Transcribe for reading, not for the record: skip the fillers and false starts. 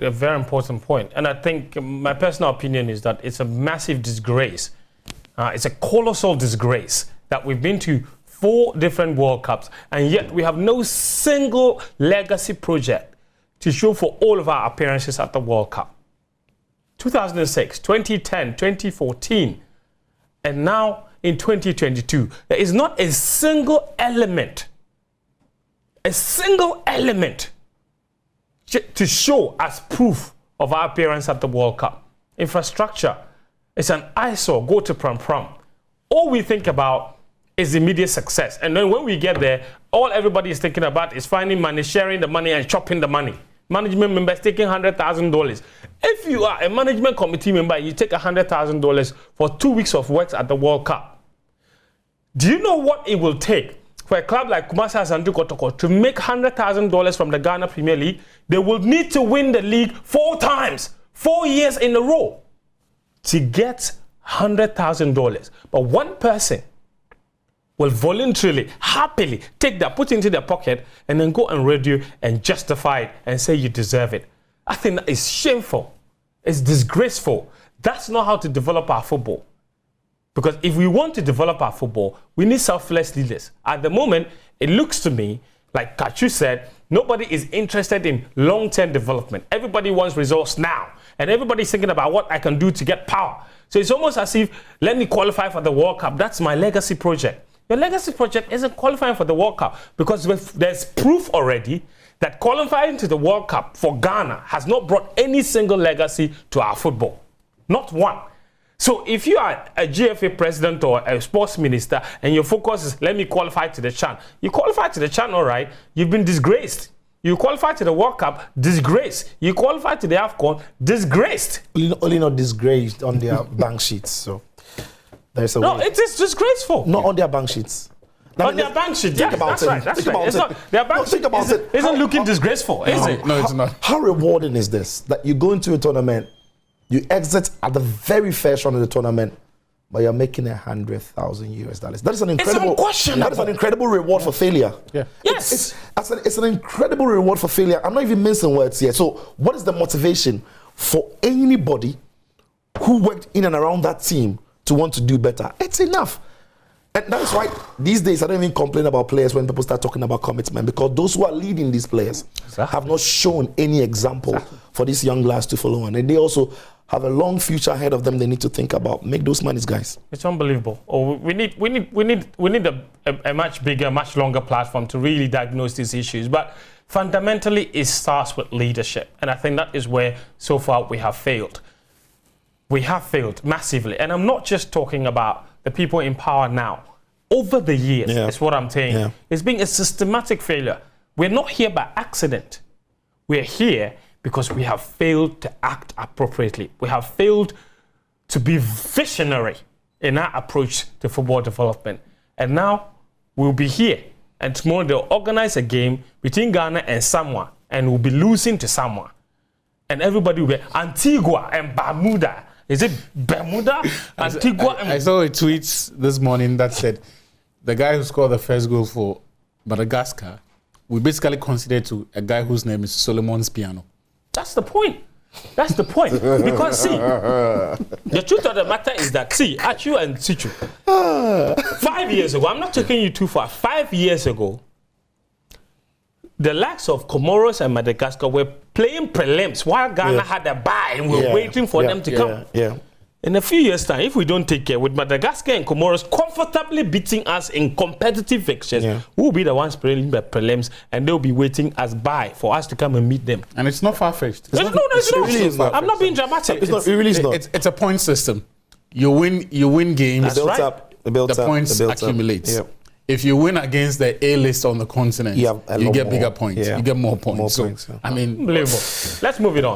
A very important point. And I think my personal opinion is that it's a massive disgrace. It's a colossal disgrace that we've been to 4 different World Cups, and yet we have no single legacy project to show for all of our appearances at the World Cup. 2006, 2010, 2014, and now in 2022, there is not a single element to show as proof of our appearance at the World Cup. Infrastructure is an eyesore, go to prom. All we think about is immediate success. And then when we get there, all everybody is thinking about is finding money, sharing the money, and chopping the money. Management members taking $100,000. If you are a management committee member, you take $100,000 for 2 weeks of work at the World Cup. Do you know what it will take for a club like Kumasi Asante Kotoko to make $100,000 from the Ghana Premier League? They will need to win the league 4 times, 4 years in a row to get $100,000. But one person will voluntarily, happily take that, put it into their pocket, and then go on radio and justify it and say you deserve it. I think that is shameful. It's disgraceful. That's not how to develop our football. Because if we want to develop our football, we need selfless leaders. At the moment, it looks to me, like Kachu said, nobody is interested in long-term development. Everybody wants results now. And everybody's thinking about what I can do to get power. So it's almost as if, let me qualify for the World Cup. That's my legacy project. Your legacy project isn't qualifying for the World Cup because there's proof already that qualifying to the World Cup for Ghana has not brought any single legacy to our football. Not one. So if you are a GFA president or a sports minister and your focus is, let me qualify to the CHAN. You qualify to the CHAN, all right, you've been disgraced. You qualify to the World Cup, disgraced. You qualify to the AFCON, disgraced. Only not disgraced on their bank sheets, so... No, it is disgraceful. Not on their bank sheets. On their bank sheets, yeah, that's right. Their bank sheet isn't looking disgraceful, is it? No, it's not. How rewarding is this? That you go into a tournament, you exit at the very first round of the tournament, but you're making $100,000. That is an incredible. It's unquestionable. That is an incredible reward for failure. Yeah. Yes. It's an incredible reward for failure. I'm not even mincing words here. So, what is the motivation for anybody who worked in and around that team to want to do better? It's enough. And that's why these days I don't even complain about players when people start talking about commitment, because those who are leading these players have not shown any example for these young lads to follow on. And they also have a long future ahead of them they need to think about. Make those monies, guys. It's unbelievable. Oh, we need a much bigger, much longer platform to really diagnose these issues. But fundamentally, it starts with leadership. And I think that is where so far we have failed. We have failed massively. And I'm not just talking about the people in power now. Over the years, is what I'm saying. Yeah. It's been a systematic failure. We're not here by accident. We're here because we have failed to act appropriately. We have failed to be visionary in our approach to football development. And now we'll be here. And tomorrow they'll organize a game between Ghana and Samoa. And we'll be losing to Samoa. And everybody will be Antigua and Bermuda. Is it Bermuda? Antigua and... I saw a tweet this morning that said the guy who scored the first goal for Madagascar, we basically consider to a guy whose name is Solomon's Piano. That's the point. That's the point. Because, see, the truth of the matter is that, see, Achu and Sichu, 5 years ago, I'm not taking you too far, 5 years ago, the likes of Comoros and Madagascar were playing prelims while Ghana had a bye and we were waiting for them to come. In a few years' time, if we don't take care, with Madagascar and Comoros comfortably beating us in competitive fixtures, we'll be the ones playing the prelims and they'll be waiting as bye for us to come and meet them. And it's not far-fetched. It's not. I'm not being dramatic. It's a point system. You win games. The points accumulate. If you win against the A-list on the continent, you get bigger points. You get more points. I mean, unbelievable. Let's move it on.